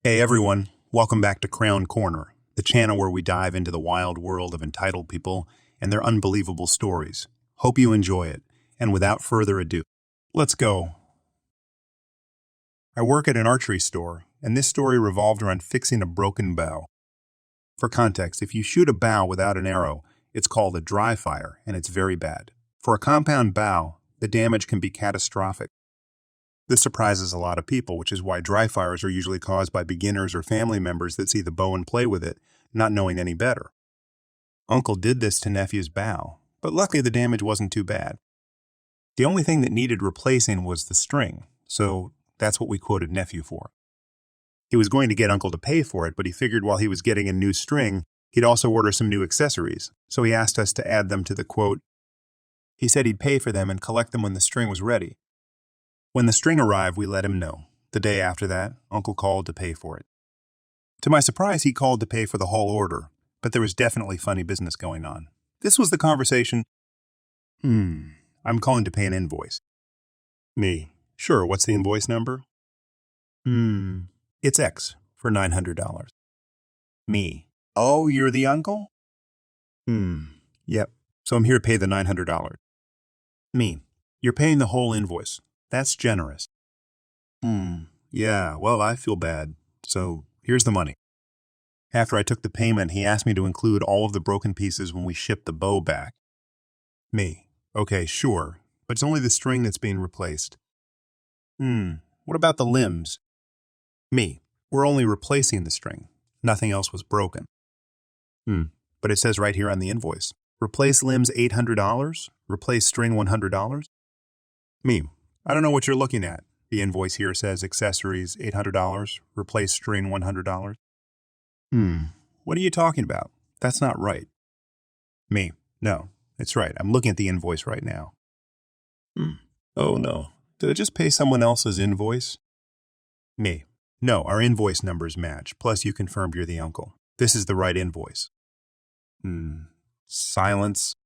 Hey everyone, welcome back to K-Korner, the channel where we dive into the wild world of entitled people and their unbelievable stories. Hope you enjoy it, and without further ado, let's go. I work at an archery store, and this story revolved around fixing a broken bow. For context, if you shoot a bow without an arrow, it's called a dry fire, and it's very bad. For a compound bow, the damage can be catastrophic. This surprises a lot of people, which is why dry fires are usually caused by beginners or family members that see the bow and play with it, not knowing any better. Uncle did this to nephew's bow, but luckily the damage wasn't too bad. The only thing that needed replacing was the string, so that's what we quoted nephew for. He was going to get uncle to pay for it, but he figured while he was getting a new string, he'd also order some new accessories, so he asked us to add them to the quote. He said he'd pay for them and collect them when the string was ready. When the string arrived, we let him know. The day after that, Uncle called to pay for it. To my surprise, he called to pay for the whole order, but there was definitely funny business going on. This was the conversation. I'm calling to pay an invoice. Me. Sure, what's the invoice number? It's X for $900. Me. Oh, you're the uncle? Yep. So I'm here to pay the $900. Me. You're paying the whole invoice. That's generous. Yeah, well, I feel bad. So here's the money. After I took the payment, he asked me to include all of the broken pieces when we ship the bow back. Me. Okay, sure, but it's only the string that's being replaced. What about the limbs? Me. We're only replacing the string. Nothing else was broken. But it says right here on the invoice. Replace limbs $800, replace string $100. Me. I don't know what you're looking at. The invoice here says accessories $800, replace string $100. What are you talking about? That's not right. Me. No, it's right. I'm looking at the invoice right now. Oh no. Did I just pay someone else's invoice? Me. No, our invoice numbers match. Plus you confirmed you're the uncle. This is the right invoice. Silence.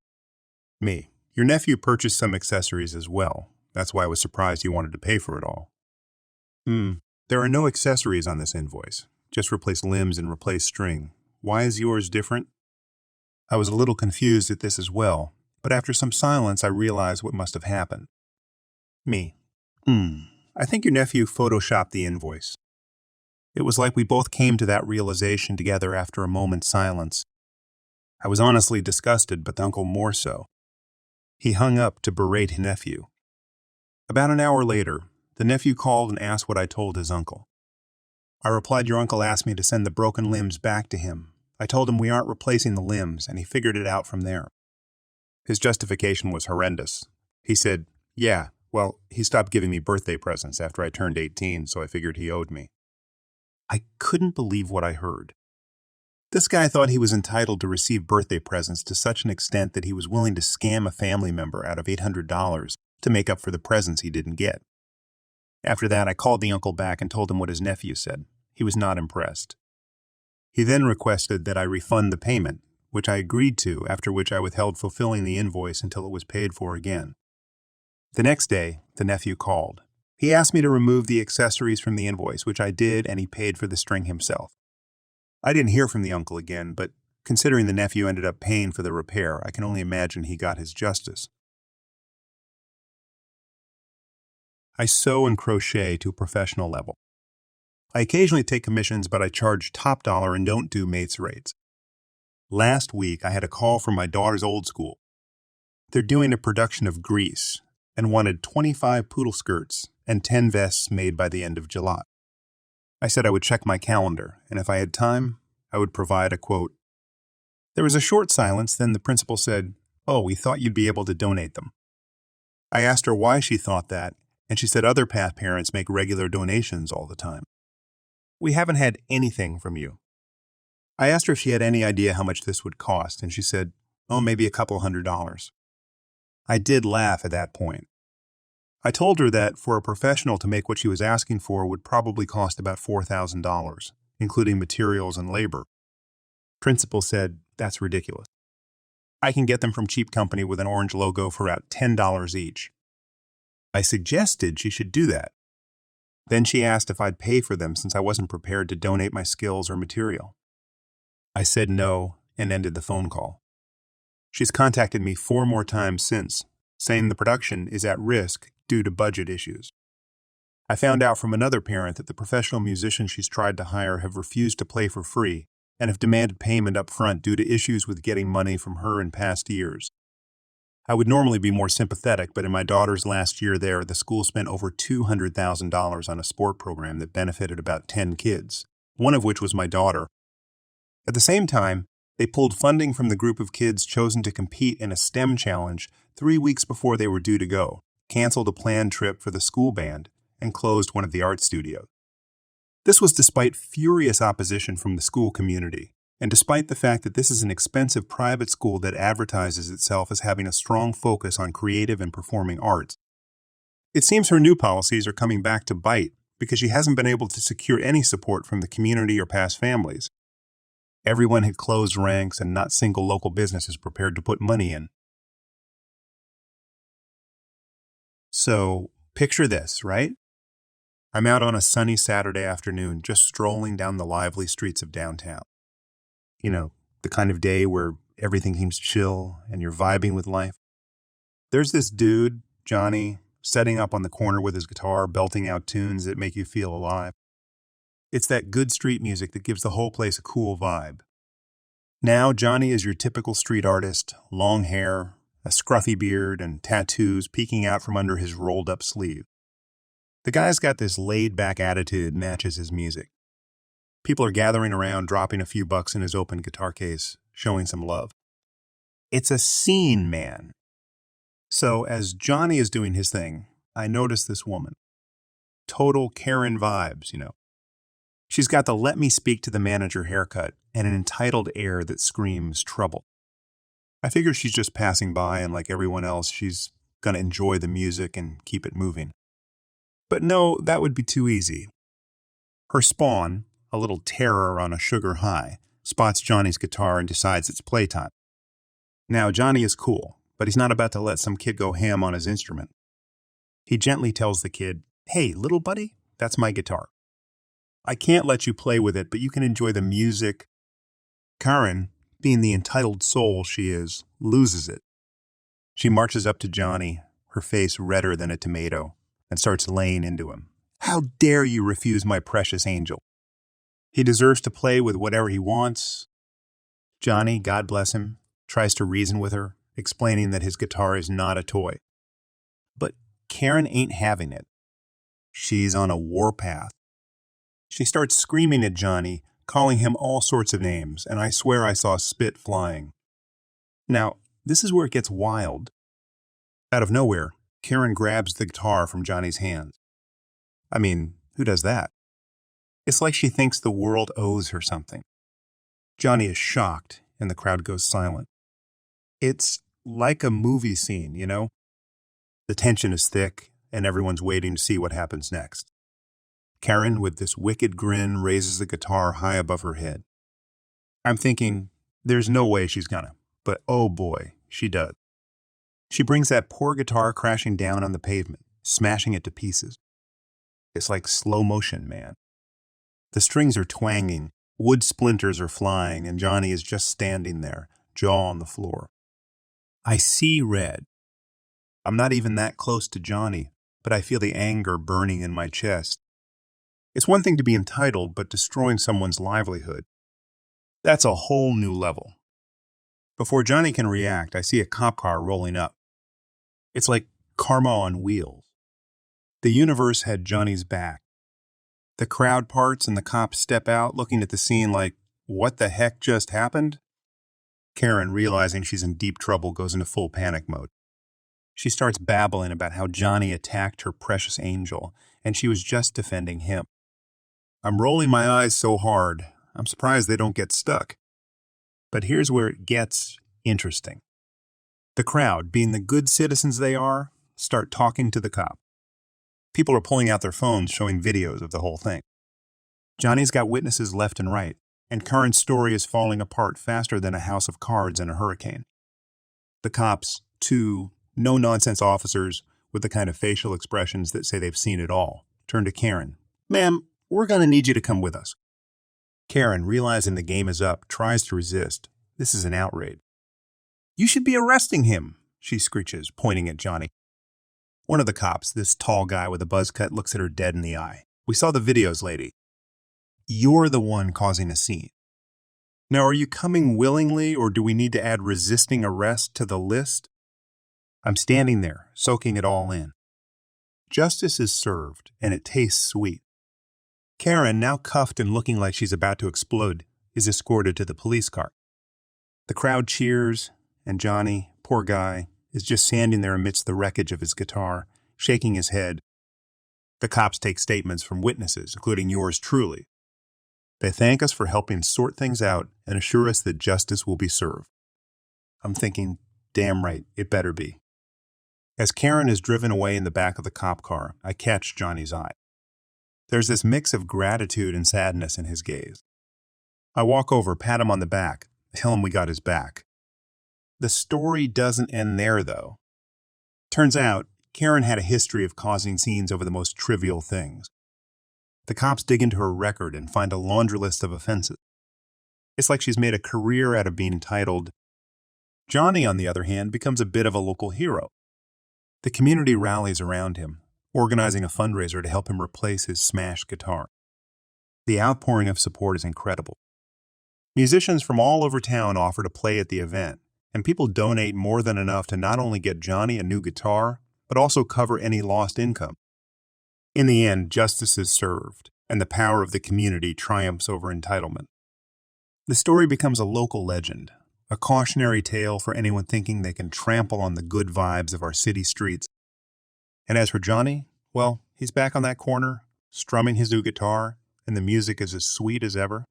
Me. Your nephew purchased some accessories as well. That's why I was surprised you wanted to pay for it all. There are no accessories on this invoice. Just replace limbs and replace string. Why is yours different? I was a little confused at this as well, but after some silence I realized what must have happened. Me. I think your nephew photoshopped the invoice. It was like we both came to that realization together after a moment's silence. I was honestly disgusted, but the uncle more so. He hung up to berate his nephew. About an hour later, the nephew called and asked what I told his uncle. I replied your uncle asked me to send the broken limbs back to him. I told him we aren't replacing the limbs, and he figured it out from there. His justification was horrendous. He said, yeah, well, he stopped giving me birthday presents after I turned 18, so I figured he owed me. I couldn't believe what I heard. This guy thought he was entitled to receive birthday presents to such an extent that he was willing to scam a family member out of $800 to make up for the presents he didn't get. After that, I called the uncle back and told him what his nephew said. He was not impressed. He then requested that I refund the payment, which I agreed to, after which I withheld fulfilling the invoice until it was paid for again. The next day, the nephew called. He asked me to remove the accessories from the invoice, which I did, and he paid for the string himself. I didn't hear from the uncle again, but considering the nephew ended up paying for the repair, I can only imagine he got his justice. I sew and crochet to a professional level. I occasionally take commissions, but I charge top dollar and don't do mates rates. Last week, I had a call from my daughter's old school. They're doing a production of Grease and wanted 25 poodle skirts and 10 vests made by the end of July. I said I would check my calendar, and if I had time, I would provide a quote. There was a short silence, then the principal said, "Oh, we thought you'd be able to donate them." I asked her why she thought that, and she said other parents make regular donations all the time. We haven't had anything from you. I asked her if she had any idea how much this would cost, and she said, oh, maybe a couple $100. I did laugh at that point. I told her that for a professional to make what she was asking for would probably cost about $4,000, including materials and labor. Principal said, that's ridiculous. I can get them from cheap company with an orange logo for about $10 each. I suggested she should do that. Then she asked if I'd pay for them since I wasn't prepared to donate my skills or material. I said no and ended the phone call. She's contacted me 4 more times since, saying the production is at risk due to budget issues. I found out from another parent that the professional musicians she's tried to hire have refused to play for free and have demanded payment up front due to issues with getting money from her in past years. I would normally be more sympathetic, but in my daughter's last year there, the school spent over $200,000 on a sport program that benefited about 10 kids, one of which was my daughter. At the same time, they pulled funding from the group of kids chosen to compete in a STEM challenge 3 weeks before they were due to go, canceled a planned trip for the school band, and closed one of the art studios. This was despite furious opposition from the school community, and despite the fact that this is an expensive private school that advertises itself as having a strong focus on creative and performing arts. It seems her new policies are coming back to bite because she hasn't been able to secure any support from the community or past families. Everyone had closed ranks and not single local businesses prepared to put money in. So, picture this, right? I'm out on a sunny Saturday afternoon just strolling down the lively streets of downtown. You know, the kind of day where everything seems chill and you're vibing with life. There's this dude, Johnny, setting up on the corner with his guitar, belting out tunes that make you feel alive. It's that good street music that gives the whole place a cool vibe. Now, Johnny is your typical street artist, long hair, a scruffy beard, and tattoos peeking out from under his rolled-up sleeve. The guy's got this laid-back attitude matches his music. People are gathering around, dropping a few bucks in his open guitar case, showing some love. It's a scene, man. So, as Johnny is doing his thing, I notice this woman. Total Karen vibes, you know. She's got the let me speak to the manager haircut and an entitled air that screams trouble. I figure she's just passing by and like everyone else, she's gonna enjoy the music and keep it moving. But no, that would be too easy. Her spawn, a little terror on a sugar high, spots Johnny's guitar and decides it's playtime. Now, Johnny is cool, but he's not about to let some kid go ham on his instrument. He gently tells the kid, "Hey, little buddy, that's my guitar. I can't let you play with it, but you can enjoy the music." Karen, being the entitled soul she is, loses it. She marches up to Johnny, her face redder than a tomato, and starts laying into him. "How dare you refuse my precious angel? He deserves to play with whatever he wants." Johnny, God bless him, tries to reason with her, explaining that his guitar is not a toy. But Karen ain't having it. She's on a warpath. She starts screaming at Johnny, calling him all sorts of names, and I swear I saw spit flying. Now, this is where it gets wild. Out of nowhere, Karen grabs the guitar from Johnny's hands. I mean, who does that? It's like she thinks the world owes her something. Johnny is shocked, and the crowd goes silent. It's like a movie scene, you know? The tension is thick, and everyone's waiting to see what happens next. Karen, with this wicked grin, raises the guitar high above her head. I'm thinking, there's no way she's gonna, but oh boy, she does. She brings that poor guitar crashing down on the pavement, smashing it to pieces. It's like slow motion, man. The strings are twanging, wood splinters are flying, and Johnny is just standing there, jaw on the floor. I see red. I'm not even that close to Johnny, but I feel the anger burning in my chest. It's one thing to be entitled, but destroying someone's livelihood, that's a whole new level. Before Johnny can react, I see a cop car rolling up. It's like karma on wheels. The universe had Johnny's back. The crowd parts and the cops step out, looking at the scene like, what the heck just happened? Karen, realizing she's in deep trouble, goes into full panic mode. She starts babbling about how Johnny attacked her precious angel, and she was just defending him. I'm rolling my eyes so hard, I'm surprised they don't get stuck. But here's where it gets interesting. The crowd, being the good citizens they are, start talking to the cop. People are pulling out their phones showing videos of the whole thing. Johnny's got witnesses left and right, and Karen's story is falling apart faster than a house of cards in a hurricane. The cops, two no-nonsense officers with the kind of facial expressions that say they've seen it all, turned to Karen. Ma'am, we're going to need you to come with us. Karen, realizing the game is up, tries to resist. This is an outrage. You should be arresting him, she screeches, pointing at Johnny. One of the cops, this tall guy with a buzz cut, looks at her dead in the eye. We saw the videos, lady. You're the one causing a scene. Now, are you coming willingly, or do we need to add resisting arrest to the list? I'm standing there, soaking it all in. Justice is served, and it tastes sweet. Karen, now cuffed and looking like she's about to explode, is escorted to the police car. The crowd cheers, and Johnny, poor guy, is just standing there amidst the wreckage of his guitar, shaking his head. The cops take statements from witnesses, including yours truly. They thank us for helping sort things out and assure us that justice will be served. I'm thinking, damn right, it better be. As Karen is driven away in the back of the cop car, I catch Johnny's eye. There's this mix of gratitude and sadness in his gaze. I walk over, pat him on the back, tell him we got his back. The story doesn't end there, though. Turns out, Karen had a history of causing scenes over the most trivial things. The cops dig into her record and find a laundry list of offenses. It's like she's made a career out of being titled. Johnny, on the other hand, becomes a bit of a local hero. The community rallies around him, organizing a fundraiser to help him replace his smashed guitar. The outpouring of support is incredible. Musicians from all over town offer to play at the event, and people donate more than enough to not only get Johnny a new guitar, but also cover any lost income. In the end, justice is served, and the power of the community triumphs over entitlement. The story becomes a local legend, a cautionary tale for anyone thinking they can trample on the good vibes of our city streets. And as for Johnny, well, he's back on that corner, strumming his new guitar, and the music is as sweet as ever.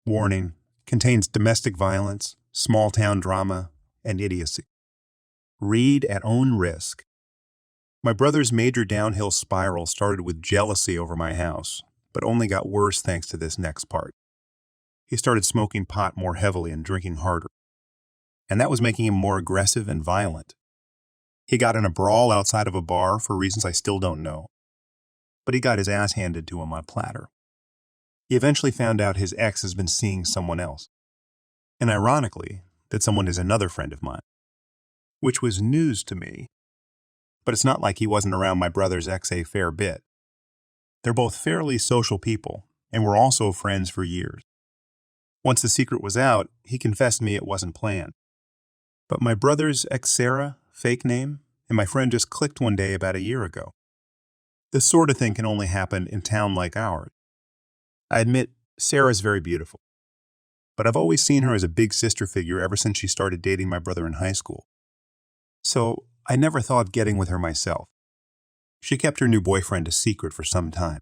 Warning: contains domestic violence, small-town drama, and idiocy. Read at own risk. My brother's major downhill spiral started with jealousy over my house, but only got worse thanks to this next part. He started smoking pot more heavily and drinking harder, and that was making him more aggressive and violent. He got in a brawl outside of a bar for reasons I still don't know, but he got his ass handed to him on a platter. He eventually found out his ex has been seeing someone else, and ironically, that someone is another friend of mine, which was news to me. But it's not like he wasn't around my brother's ex a fair bit. They're both fairly social people, and were also friends for years. Once the secret was out, he confessed to me it wasn't planned. But my brother's ex Sarah, fake name, and my friend just clicked one day about a year ago. This sort of thing can only happen in town like ours. I admit, Sarah's very beautiful, but I've always seen her as a big sister figure ever since she started dating my brother in high school. So I never thought of getting with her myself. She kept her new boyfriend a secret for some time.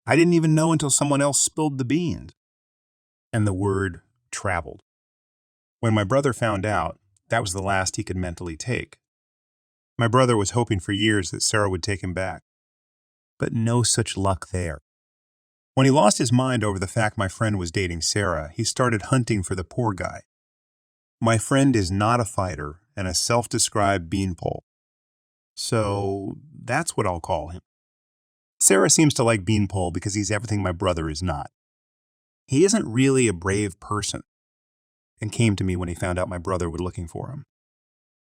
I didn't even know until someone else spilled the beans. And the word traveled. When my brother found out, that was the last he could mentally take. My brother was hoping for years that Sarah would take him back. But no such luck there. When he lost his mind over the fact my friend was dating Sarah, he started hunting for the poor guy. My friend is not a fighter and a self-described beanpole. So that's what I'll call him. Sarah seems to like Beanpole because he's everything my brother is not. He isn't really a brave person, and came to me when he found out my brother was looking for him.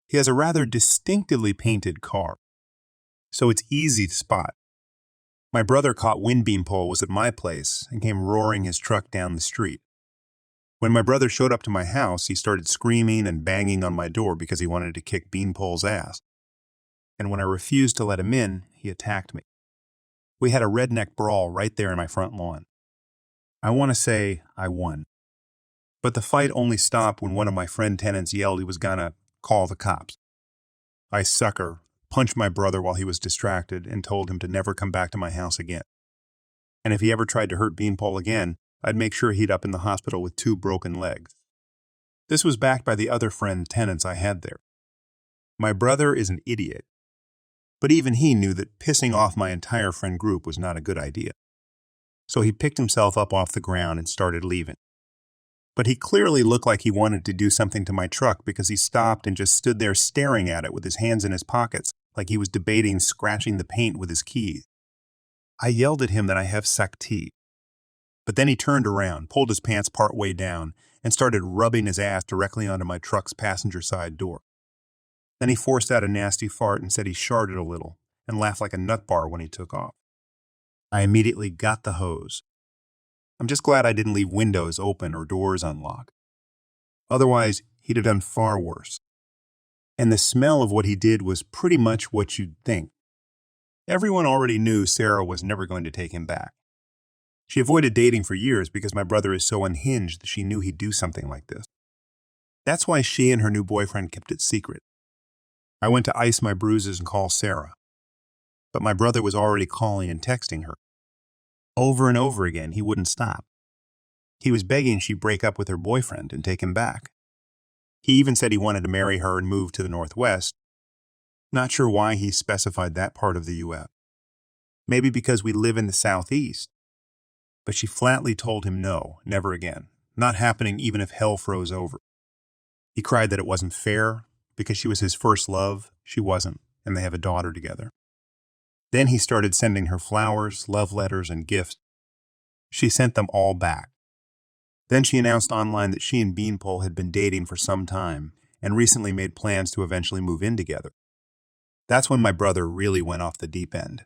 He has a rather distinctively painted car, so it's easy to spot. My brother caught wind Beanpole was at my place and came roaring his truck down the street. When my brother showed up to my house, he started screaming and banging on my door because he wanted to kick Beanpole's ass. And when I refused to let him in, he attacked me. We had a redneck brawl right there in my front lawn. I want to say I won. But the fight only stopped when one of my friend tenants yelled he was gonna call the cops. I sucker punched my brother while he was distracted and told him to never come back to my house again. And if he ever tried to hurt Beanpole again, I'd make sure he'd up in the hospital with 2 broken legs. This was backed by the other friend tenants I had there. My brother is an idiot, but even he knew that pissing off my entire friend group was not a good idea. So he picked himself up off the ground and started leaving. But he clearly looked like he wanted to do something to my truck because he stopped and just stood there staring at it with his hands in his pockets, like he was debating scratching the paint with his keys. I yelled at him that I have sakti, but then he turned around, pulled his pants part way down, and started rubbing his ass directly onto my truck's passenger side door. Then he forced out a nasty fart and said he sharted a little, and laughed like a nut bar when he took off. I immediately got the hose. I'm just glad I didn't leave windows open or doors unlocked. Otherwise, he'd have done far worse. And the smell of what he did was pretty much what you'd think. Everyone already knew Sarah was never going to take him back. She avoided dating for years because my brother is so unhinged that she knew he'd do something like this. That's why she and her new boyfriend kept it secret. I went to ice my bruises and call Sarah. But my brother was already calling and texting her. Over and over again, he wouldn't stop. He was begging she break up with her boyfriend and take him back. He even said he wanted to marry her and move to the Northwest. Not sure why he specified that part of the U.S. Maybe because we live in the Southeast. But she flatly told him no, never again. Not happening even if hell froze over. He cried that it wasn't fair, because she was his first love, she wasn't, and they have a daughter together. Then he started sending her flowers, love letters, and gifts. She sent them all back. Then she announced online that she and Beanpole had been dating for some time and recently made plans to eventually move in together. That's when my brother really went off the deep end.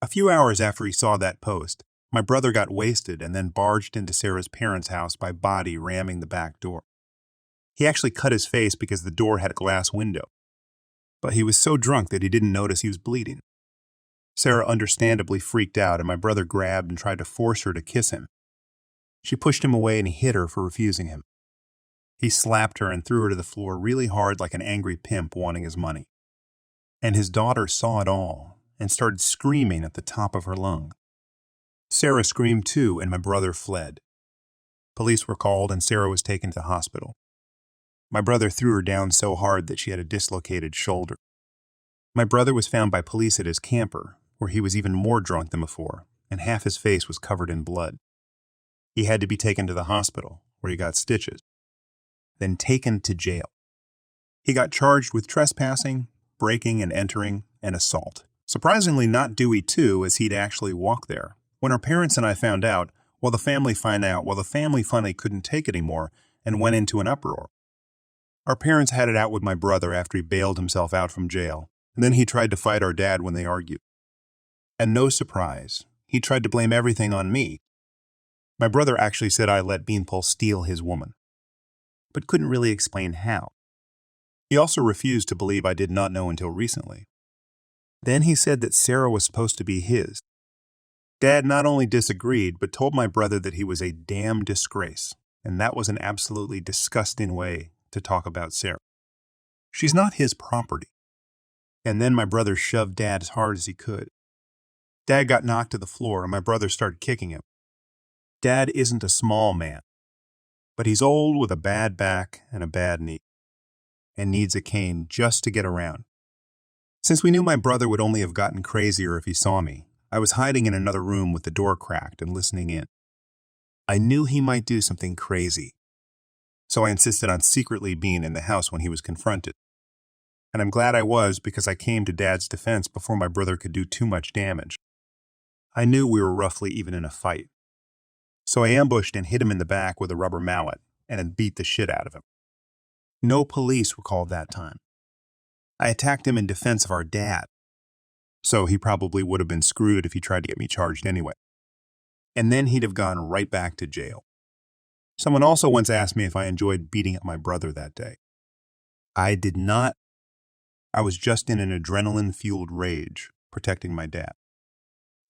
A few hours after he saw that post, my brother got wasted and then barged into Sarah's parents' house by body ramming the back door. He actually cut his face because the door had a glass window. But he was so drunk that he didn't notice he was bleeding. Sarah understandably freaked out, and my brother grabbed and tried to force her to kiss him. She pushed him away and he hit her for refusing him. He slapped her and threw her to the floor really hard like an angry pimp wanting his money. And his daughter saw it all and started screaming at the top of her lungs. Sarah screamed too, and my brother fled. Police were called and Sarah was taken to the hospital. My brother threw her down so hard that she had a dislocated shoulder. My brother was found by police at his camper, where he was even more drunk than before, and half his face was covered in blood. He had to be taken to the hospital, where he got stitches, then taken to jail. He got charged with trespassing, breaking and entering, and assault. Surprisingly not Dewey too, as he'd actually walked there. When our parents and I found out, the family finally couldn't take it anymore and went into an uproar. Our parents had it out with my brother after he bailed himself out from jail, and then he tried to fight our dad when they argued. And no surprise, he tried to blame everything on me. My brother actually said I let Beanpole steal his woman, but couldn't really explain how. He also refused to believe I did not know until recently. Then he said that Sarah was supposed to be his. Dad not only disagreed, but told my brother that he was a damn disgrace, and that was an absolutely disgusting way to talk about Sarah. She's not his property. And then my brother shoved Dad as hard as he could. Dad got knocked to the floor, and my brother started kicking him. Dad isn't a small man, but he's old with a bad back and a bad knee, and needs a cane just to get around. Since we knew my brother would only have gotten crazier if he saw me, I was hiding in another room with the door cracked and listening in. I knew he might do something crazy, so I insisted on secretly being in the house when he was confronted. And I'm glad I was, because I came to Dad's defense before my brother could do too much damage. I knew we were roughly even in a fight. So I ambushed and hit him in the back with a rubber mallet and then beat the shit out of him. No police were called that time. I attacked him in defense of our dad, so he probably would have been screwed if he tried to get me charged anyway. And then he'd have gone right back to jail. Someone also once asked me if I enjoyed beating up my brother that day. I did not. I was just in an adrenaline-fueled rage, protecting my dad.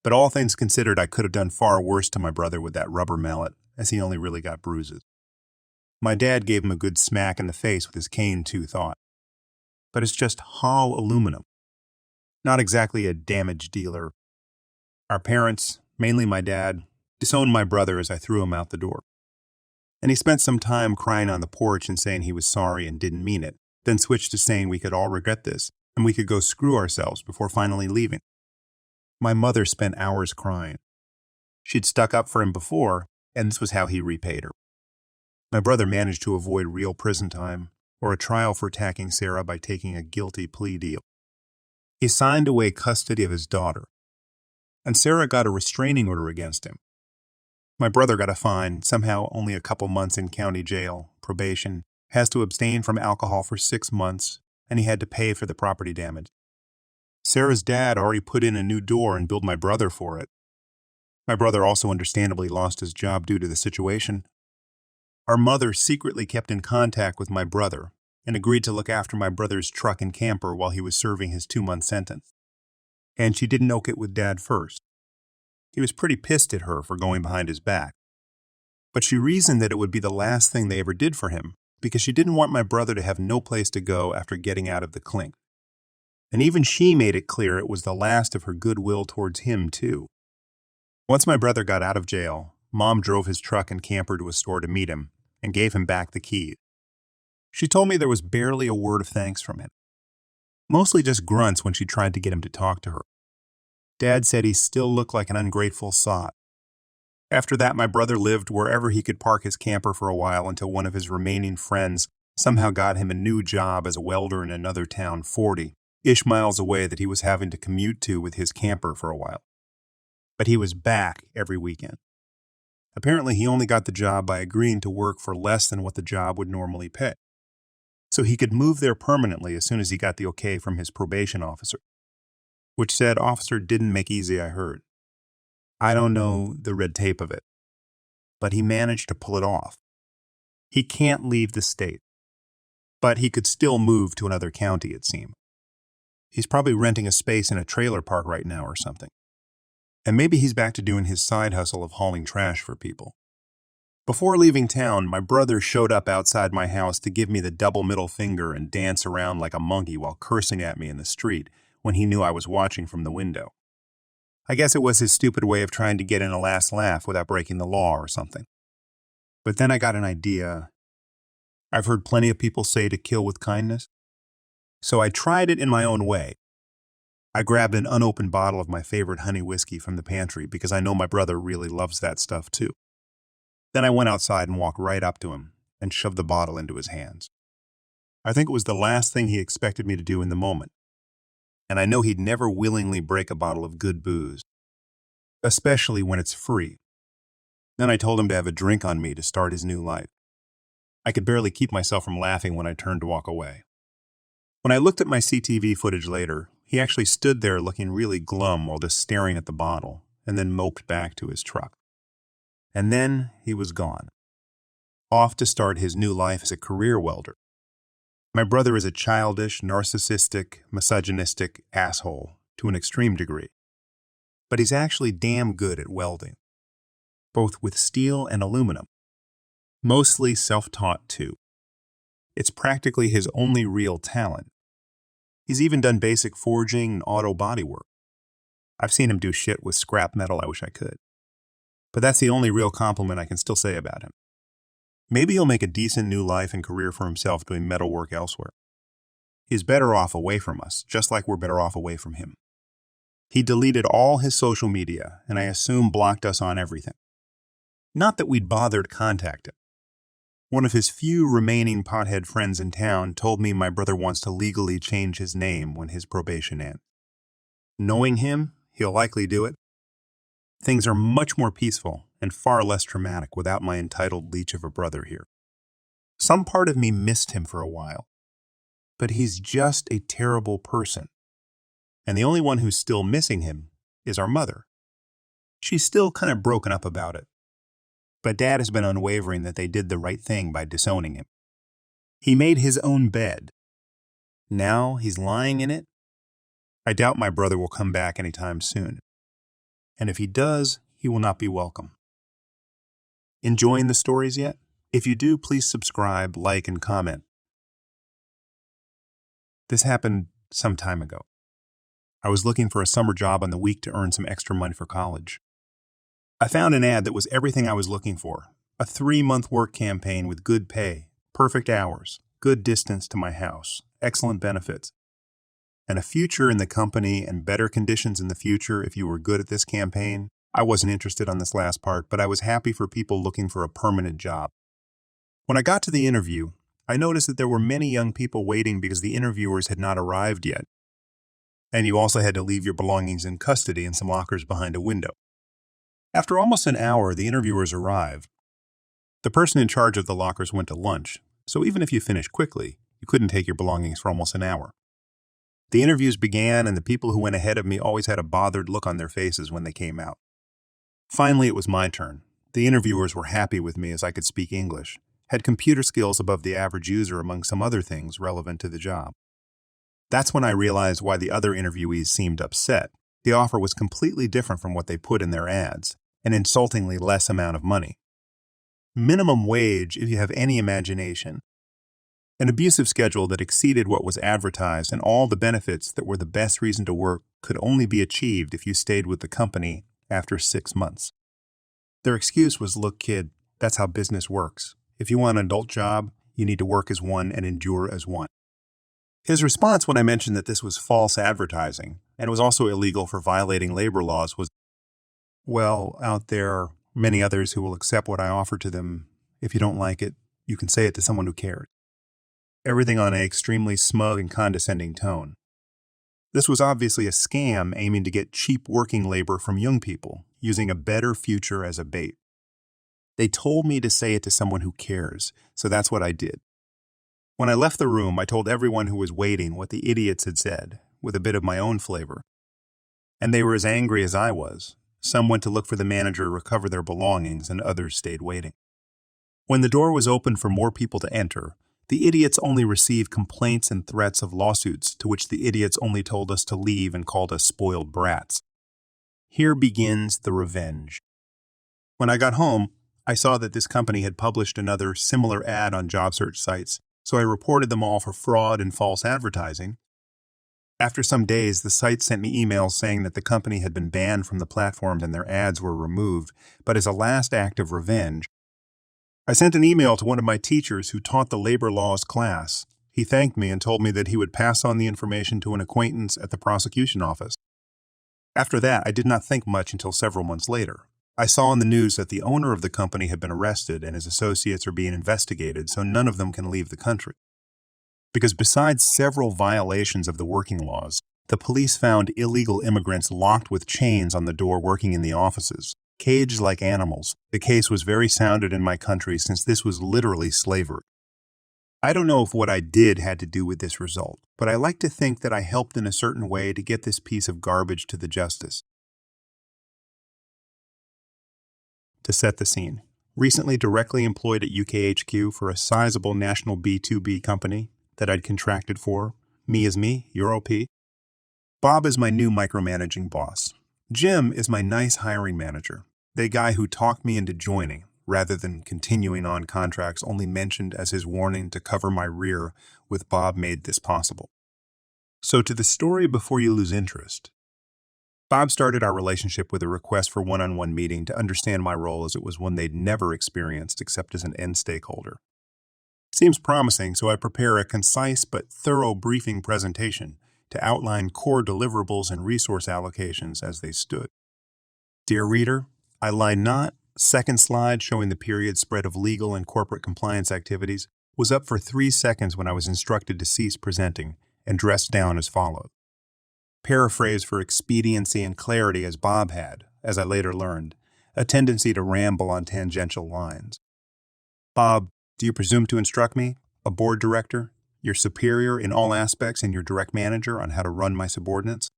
But all things considered, I could have done far worse to my brother with that rubber mallet, as he only really got bruises. My dad gave him a good smack in the face with his cane too, thought. But it's just hollow aluminum. Not exactly a damage dealer. Our parents, mainly my dad, disowned my brother as I threw him out the door. And he spent some time crying on the porch and saying he was sorry and didn't mean it, then switched to saying we could all regret this and we could go screw ourselves before finally leaving. My mother spent hours crying. She'd stuck up for him before, and this was how he repaid her. My brother managed to avoid real prison time or a trial for attacking Sarah by taking a guilty plea deal. He signed away custody of his daughter, and Sarah got a restraining order against him. My brother got a fine, somehow only a couple months in county jail, probation, has to abstain from alcohol for 6 months, and he had to pay for the property damage. Sarah's dad already put in a new door and billed my brother for it. My brother also understandably lost his job due to the situation. Our mother secretly kept in contact with my brother and agreed to look after my brother's truck and camper while he was serving his 2-month sentence. And she didn't oak it with Dad first. He was pretty pissed at her for going behind his back. But she reasoned that it would be the last thing they ever did for him because she didn't want my brother to have no place to go after getting out of the clink. And even she made it clear it was the last of her goodwill towards him, too. Once my brother got out of jail, Mom drove his truck and camper to a store to meet him and gave him back the keys. She told me there was barely a word of thanks from him. Mostly just grunts when she tried to get him to talk to her. Dad said he still looked like an ungrateful sot. After that, my brother lived wherever he could park his camper for a while until one of his remaining friends somehow got him a new job as a welder in another town 40-ish miles away that he was having to commute to with his camper for a while. But he was back every weekend. Apparently, he only got the job by agreeing to work for less than what the job would normally pay. So he could move there permanently as soon as he got the okay from his probation officer. Which said officer didn't make easy, I heard. I don't know the red tape of it, but he managed to pull it off. He can't leave the state, but he could still move to another county, it seemed. He's probably renting a space in a trailer park right now or something. And maybe he's back to doing his side hustle of hauling trash for people. Before leaving town, my brother showed up outside my house to give me the double middle finger and dance around like a monkey while cursing at me in the street when he knew I was watching from the window. I guess it was his stupid way of trying to get in a last laugh without breaking the law or something. But then I got an idea. I've heard plenty of people say to kill with kindness. So I tried it in my own way. I grabbed an unopened bottle of my favorite honey whiskey from the pantry because I know my brother really loves that stuff too. Then I went outside and walked right up to him and shoved the bottle into his hands. I think it was the last thing he expected me to do in the moment. And I know he'd never willingly break a bottle of good booze, especially when it's free. Then I told him to have a drink on me to start his new life. I could barely keep myself from laughing when I turned to walk away. When I looked at my CTV footage later, he actually stood there looking really glum while just staring at the bottle, and then moped back to his truck. And then he was gone, off to start his new life as a career welder. My brother is a childish, narcissistic, misogynistic asshole to an extreme degree. But he's actually damn good at welding, both with steel and aluminum. Mostly self-taught too. It's practically his only real talent. He's even done basic forging and auto body work. I've seen him do shit with scrap metal I wish I could. But that's the only real compliment I can still say about him. Maybe he'll make a decent new life and career for himself doing metal work elsewhere. He's better off away from us, just like we're better off away from him. He deleted all his social media, and I assume blocked us on everything. Not that we'd bothered to contact him. One of his few remaining pothead friends in town told me my brother wants to legally change his name when his probation ends. Knowing him, he'll likely do it. Things are much more peaceful and far less traumatic without my entitled leech of a brother here. Some part of me missed him for a while, but he's just a terrible person. And the only one who's still missing him is our mother. She's still kind of broken up about it, but Dad has been unwavering that they did the right thing by disowning him. He made his own bed. Now he's lying in it. I doubt my brother will come back anytime soon. And if he does, he will not be welcome. Enjoying the stories yet? If you do, please subscribe, like, and comment. This happened some time ago. I was looking for a summer job on the week to earn some extra money for college. I found an ad that was everything I was looking for. A 3-month work campaign with good pay, perfect hours, good distance to my house, excellent benefits, and a future in the company and better conditions in the future if you were good at this campaign. I wasn't interested on this last part, but I was happy for people looking for a permanent job. When I got to the interview, I noticed that there were many young people waiting because the interviewers had not arrived yet. And you also had to leave your belongings in custody in some lockers behind a window. After almost an hour, the interviewers arrived. The person in charge of the lockers went to lunch, so even if you finished quickly, you couldn't take your belongings for almost an hour. The interviews began, and the people who went ahead of me always had a bothered look on their faces when they came out. Finally, it was my turn. The interviewers were happy with me as I could speak English, had computer skills above the average user among some other things relevant to the job. That's when I realized why the other interviewees seemed upset. The offer was completely different from what they put in their ads, an insultingly less amount of money. Minimum wage, if you have any imagination. An abusive schedule that exceeded what was advertised, and all the benefits that were the best reason to work could only be achieved if you stayed with the company after 6 months. Their excuse was, "Look, kid, that's how business works. If you want an adult job, you need to work as one and endure as one." His response when I mentioned that this was false advertising and was also illegal for violating labor laws was, "Well, out there are many others who will accept what I offer to them. If you don't like it, you can say it to someone who cares." Everything on an extremely smug and condescending tone. This was obviously a scam aiming to get cheap working labor from young people, using a better future as a bait. They told me to say it to someone who cares, so that's what I did. When I left the room, I told everyone who was waiting what the idiots had said, with a bit of my own flavor. And they were as angry as I was. Some went to look for the manager to recover their belongings, and others stayed waiting. When the door was opened for more people to enter, the idiots only received complaints and threats of lawsuits, to which the idiots only told us to leave and called us spoiled brats. Here begins the revenge. When I got home, I saw that this company had published another similar ad on job search sites, so I reported them all for fraud and false advertising. After some days, the site sent me emails saying that the company had been banned from the platforms and their ads were removed, but as a last act of revenge, I sent an email to one of my teachers who taught the labor laws class. He thanked me and told me that he would pass on the information to an acquaintance at the prosecution office. After that, I did not think much until several months later. I saw in the news that the owner of the company had been arrested and his associates are being investigated, so none of them can leave the country. Because besides several violations of the working laws, the police found illegal immigrants locked with chains on the door working in the offices, caged like animals. The case was very sounded in my country since this was literally slavery. I don't know if what I did had to do with this result, but I like to think that I helped in a certain way to get this piece of garbage to the justice. To set the scene, recently directly employed at UKHQ for a sizable national B2B company that I'd contracted for. Me is me, Euro P. Bob is my new micromanaging boss. Jim is my nice hiring manager, the guy who talked me into joining, rather than continuing on contracts only mentioned as his warning to cover my rear with Bob made this possible. So to the story before you lose interest. Bob started our relationship with a request for one-on-one meeting to understand my role, as it was one they'd never experienced except as an end stakeholder. Seems promising, so I prepare a concise but thorough briefing presentation to outline core deliverables and resource allocations as they stood. Dear reader, I lie not. Second slide showing the period spread of legal and corporate compliance activities was up for 3 seconds when I was instructed to cease presenting and dressed down as follows. Paraphrase for expediency and clarity, as Bob had, as I later learned, a tendency to ramble on tangential lines. Bob, do you presume to instruct me, a board director, your superior in all aspects and your direct manager, on how to run my subordinates?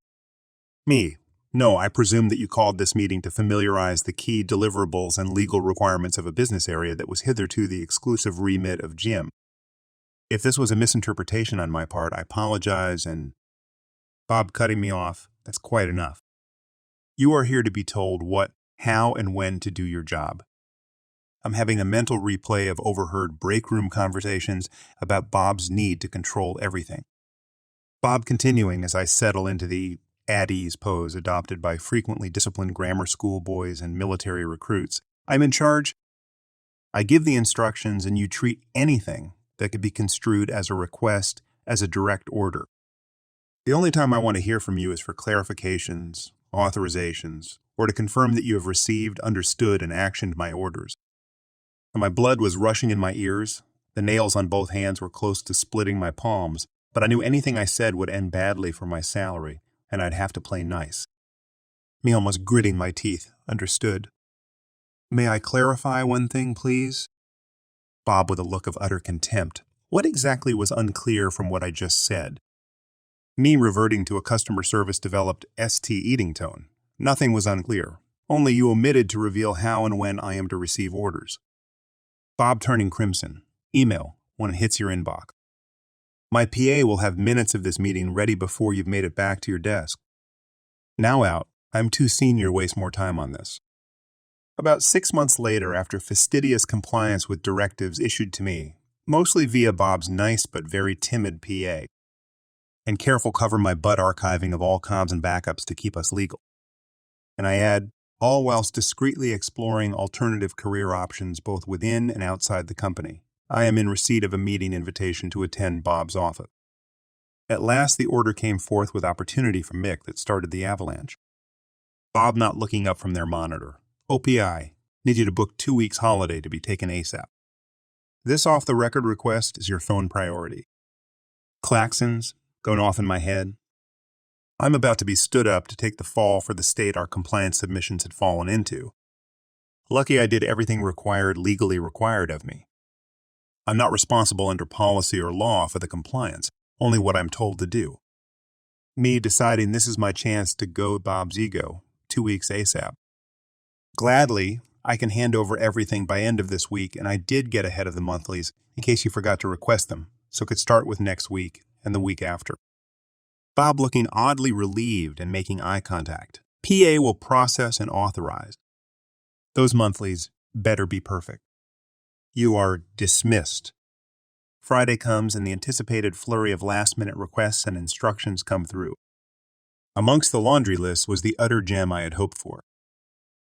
Me, no, I presume that you called this meeting to familiarize the key deliverables and legal requirements of a business area that was hitherto the exclusive remit of Jim. If this was a misinterpretation on my part, I apologize, and Bob cutting me off, that's quite enough. You are here to be told what, how, and when to do your job. I'm having a mental replay of overheard break room conversations about Bob's need to control everything. Bob continuing as I settle into the at ease pose adopted by frequently disciplined grammar school boys and military recruits. I'm in charge. I give the instructions and you treat anything that could be construed as a request as a direct order. The only time I want to hear from you is for clarifications, authorizations, or to confirm that you have received, understood, and actioned my orders. My blood was rushing in my ears. The nails on both hands were close to splitting my palms, but I knew anything I said would end badly for my salary, and I'd have to play nice. Me almost gritting my teeth. Understood. May I clarify one thing, please? Bob with a look of utter contempt. What exactly was unclear from what I just said? Me reverting to a customer service developed ST eating tone. Nothing was unclear. Only you omitted to reveal how and when I am to receive orders. Bob turning crimson. Email when it hits your inbox. My PA will have minutes of this meeting ready before you've made it back to your desk. Now out. I'm too senior to waste more time on this. About 6 months later, after fastidious compliance with directives issued to me, mostly via Bob's nice but very timid PA, and careful cover my butt archiving of all comms and backups to keep us legal. And I add, all whilst discreetly exploring alternative career options both within and outside the company. I am in receipt of a meeting invitation to attend Bob's office. At last the order came forth with opportunity from Mick that started the avalanche. Bob not looking up from their monitor. OPI, need you to book 2 weeks holiday to be taken ASAP. This off-the-record request is your phone priority. Klaxons going off in my head. I'm about to be stood up to take the fall for the state our compliance submissions had fallen into. Lucky I did everything legally required of me. I'm not responsible under policy or law for the compliance, only what I'm told to do. Me deciding this is my chance to goad Bob's ego, 2 weeks ASAP. Gladly, I can hand over everything by end of this week, and I did get ahead of the monthlies in case you forgot to request them, so could start with next week and the week after. Bob looking oddly relieved and making eye contact. PA will process and authorize. Those monthlies better be perfect. You are dismissed. Friday comes and the anticipated flurry of last-minute requests and instructions come through. Amongst the laundry list was the utter gem I had hoped for.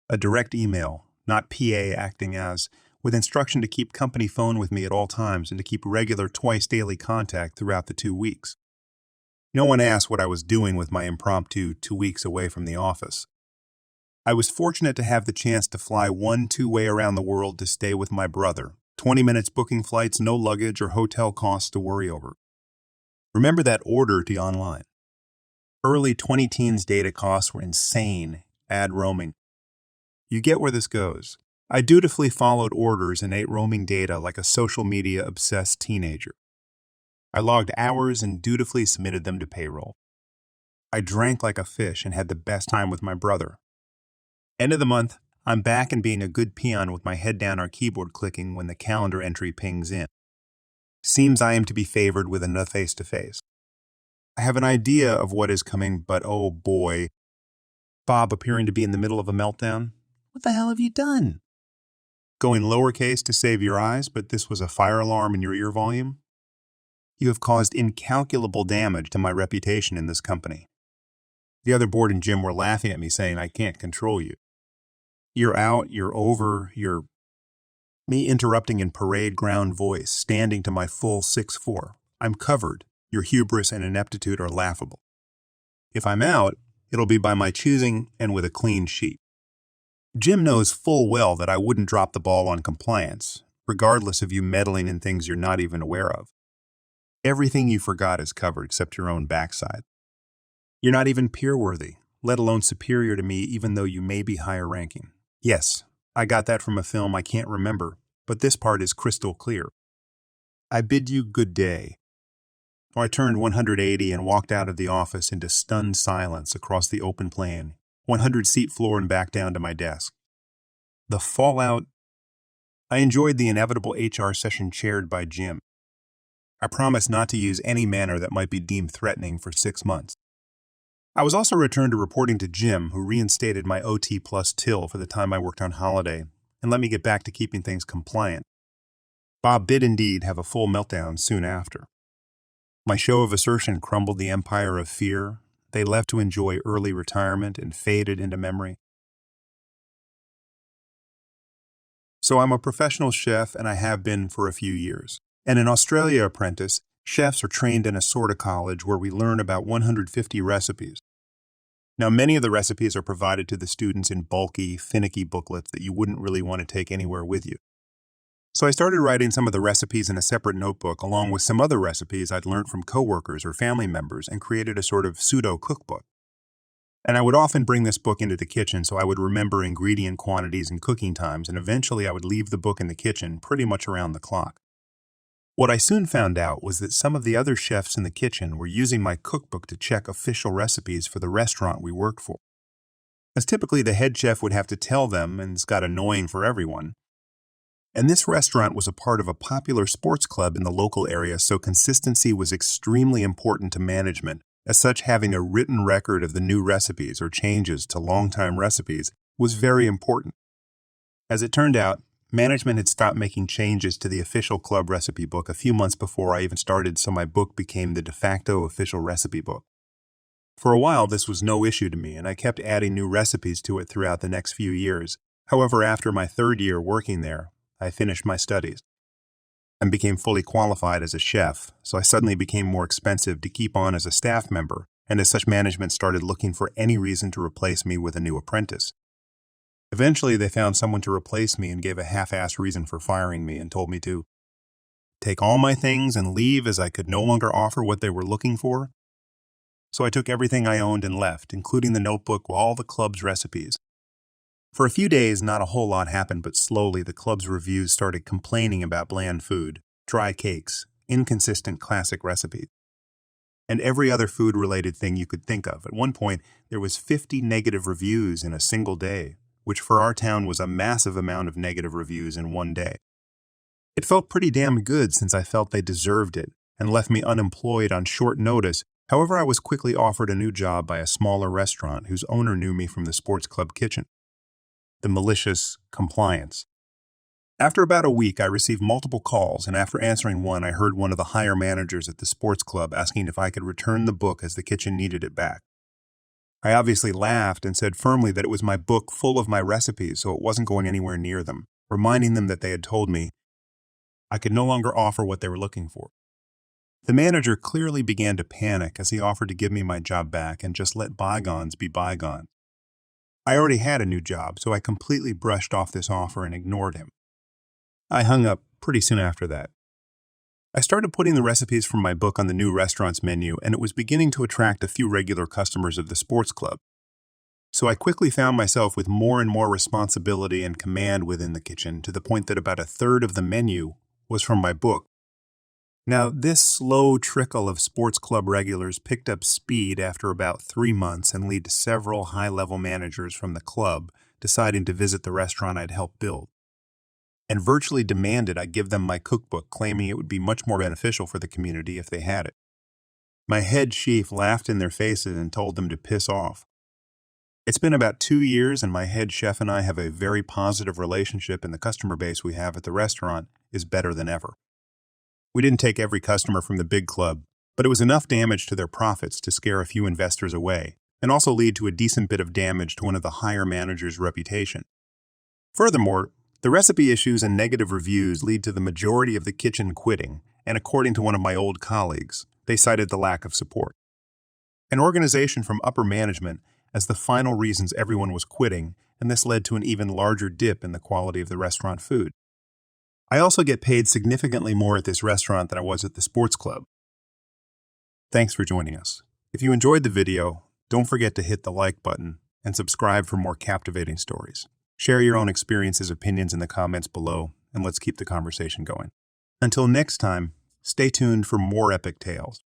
A direct email, not PA acting as, with instruction to keep company phone with me at all times and to keep regular twice-daily contact throughout the 2 weeks. No one asked what I was doing with my impromptu 2 weeks away from the office. I was fortunate to have the chance to fly 1 two-way around the world to stay with my brother. 20 minutes booking flights, no luggage or hotel costs to worry over. Remember that order to online. Early 20-teens data costs were insane, ad roaming. You get where this goes. I dutifully followed orders and ate roaming data like a social media-obsessed teenager. I logged hours and dutifully submitted them to payroll. I drank like a fish and had the best time with my brother. End of the month, I'm back and being a good peon with my head down our keyboard clicking when the calendar entry pings in. Seems I am to be favored with a face-to-face. I have an idea of what is coming, but oh boy. Bob appearing to be in the middle of a meltdown. What the hell have you done? Going lowercase to save your eyes, but this was a fire alarm in your ear volume? You have caused incalculable damage to my reputation in this company. The other board and Jim were laughing at me saying I can't control you. You're out, you're over, you're... Me interrupting in parade ground voice, standing to my full 6'4". I'm covered. Your hubris and ineptitude are laughable. If I'm out, it'll be by my choosing and with a clean sheet. Jim knows full well that I wouldn't drop the ball on compliance, regardless of you meddling in things you're not even aware of. Everything you forgot is covered except your own backside. You're not even peer-worthy, let alone superior to me even though you may be higher ranking. Yes, I got that from a film I can't remember, but this part is crystal clear. I bid you good day. I turned 180 and walked out of the office into stunned silence across the open plan, 100-seat floor and back down to my desk. The fallout... I enjoyed the inevitable HR session chaired by Jim. I promised not to use any manner that might be deemed threatening for 6 months. I was also returned to reporting to Jim, who reinstated my OT plus till for the time I worked on holiday and let me get back to keeping things compliant. Bob did indeed have a full meltdown soon after. My show of assertion crumbled the empire of fear. They left to enjoy early retirement and faded into memory. So I'm a professional chef, and I have been for a few years. And an Australia apprentice, chefs are trained in a sort of college where we learn about 150 recipes. Now, many of the recipes are provided to the students in bulky, finicky booklets that you wouldn't really want to take anywhere with you. So I started writing some of the recipes in a separate notebook along with some other recipes I'd learned from coworkers or family members and created a sort of pseudo-cookbook. And I would often bring this book into the kitchen so I would remember ingredient quantities and cooking times, and eventually I would leave the book in the kitchen pretty much around the clock. What I soon found out was that some of the other chefs in the kitchen were using my cookbook to check official recipes for the restaurant we worked for. As typically the head chef would have to tell them, and it's got annoying for everyone. And this restaurant was a part of a popular sports club in the local area, so consistency was extremely important to management. As such, having a written record of the new recipes or changes to long-time recipes was very important. As it turned out, management had stopped making changes to the official club recipe book a few months before I even started, so my book became the de facto official recipe book. For a while, this was no issue to me, and I kept adding new recipes to it throughout the next few years. However, after my third year working there, I finished my studies and became fully qualified as a chef, so I suddenly became more expensive to keep on as a staff member, and as such, management started looking for any reason to replace me with a new apprentice. Eventually, they found someone to replace me and gave a half-assed reason for firing me and told me to take all my things and leave as I could no longer offer what they were looking for. So I took everything I owned and left, including the notebook with all the club's recipes. For a few days, not a whole lot happened, but slowly the club's reviews started complaining about bland food, dry cakes, inconsistent classic recipes, and every other food-related thing you could think of. At one point, there was 50 negative reviews in a single day, which for our town was a massive amount of negative reviews in one day. It felt pretty damn good since I felt they deserved it and left me unemployed on short notice. However, I was quickly offered a new job by a smaller restaurant whose owner knew me from the sports club kitchen. The malicious compliance. After about a week, I received multiple calls, and after answering one, I heard one of the higher managers at the sports club asking if I could return the book as the kitchen needed it back. I obviously laughed and said firmly that it was my book full of my recipes, so it wasn't going anywhere near them, reminding them that they had told me I could no longer offer what they were looking for. The manager clearly began to panic as he offered to give me my job back and just let bygones be bygones. I already had a new job, so I completely brushed off this offer and ignored him. I hung up pretty soon after that. I started putting the recipes from my book on the new restaurant's menu, and it was beginning to attract a few regular customers of the sports club. So I quickly found myself with more and more responsibility and command within the kitchen, to the point that about a third of the menu was from my book. Now, this slow trickle of sports club regulars picked up speed after about 3 months and led to several high-level managers from the club deciding to visit the restaurant I'd helped build, and virtually demanded I give them my cookbook, claiming it would be much more beneficial for the community if they had it. My head chef laughed in their faces and told them to piss off. It's been about 2 years, and my head chef and I have a very positive relationship, and the customer base we have at the restaurant is better than ever. We didn't take every customer from the big club, but it was enough damage to their profits to scare a few investors away, and also lead to a decent bit of damage to one of the higher managers' reputation. Furthermore, the recipe issues and negative reviews lead to the majority of the kitchen quitting, and according to one of my old colleagues, they cited the lack of support. An organization from upper management as the final reasons everyone was quitting, and this led to an even larger dip in the quality of the restaurant food. I also get paid significantly more at this restaurant than I was at the sports club. Thanks for joining us. If you enjoyed the video, don't forget to hit the like button and subscribe for more captivating stories. Share your own experiences, opinions in the comments below, and let's keep the conversation going. Until next time, stay tuned for more epic tales.